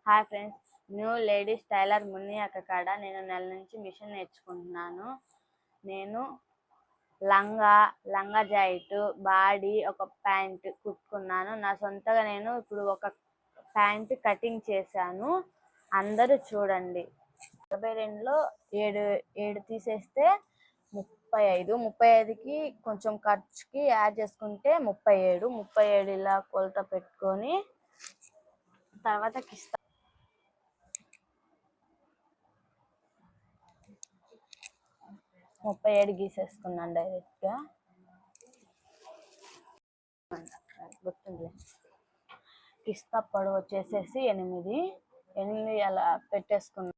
Hi friends, new ladies tailor Munni అక్క కాడ నేను నెల నుంచి మిషన్ నేర్చుకుంటున్నాను. నేను లంగా జాకెట్, బాడీ, ఒక ప్యాంట్ కుట్టుకున్నాను. నా సొంతగా నేను ఇప్పుడు ఒక ప్యాంట్ కటింగ్ చేశాను. అందరూ చూడండి. 42లో 7 తీసేస్తే 35కి కొంచెం ఖర్చుకి యాడ్ చేసుకుంటే 37 ఇలా కొలత పెట్టుకొని తర్వాత 37 గీసేసుకున్నాను డైరెక్ట్గా. గుర్తుంది. కిస్తా పొడవు వచ్చేసేసి 8 అలా పెట్టేసుకున్నాను.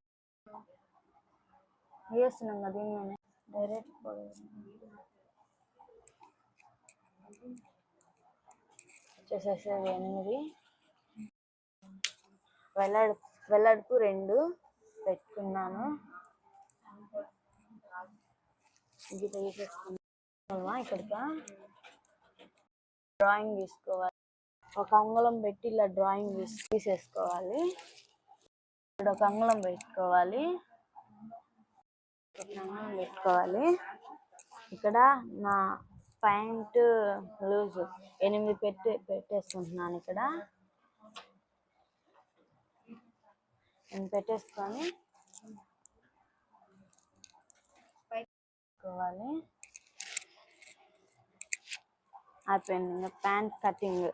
వేస్తున్నాం కదా దీన్ని డైరెక్ట్ పొడవు వచ్చేసేసి 8, వెల్లడుపు 2 పెట్టుకున్నాను. గీత గీసేసుకున్నా. ఇక్కడికి డ్రాయింగ్ తీసుకోవాలి. ఒక అంగుళం పెట్టి ఇలా డ్రాయింగ్ తీసేసుకోవాలి. ఇక్కడ ఒక అంగుళం పెట్టుకోవాలి. ఇక్కడ నా ప్యాంట్ లూజ్ 8 పెట్టేసుకుంటున్నాను. ఇక్కడ పెట్టేసుకొని అయిపోయింది. ఇంకా ప్యాంట్ కటింగ్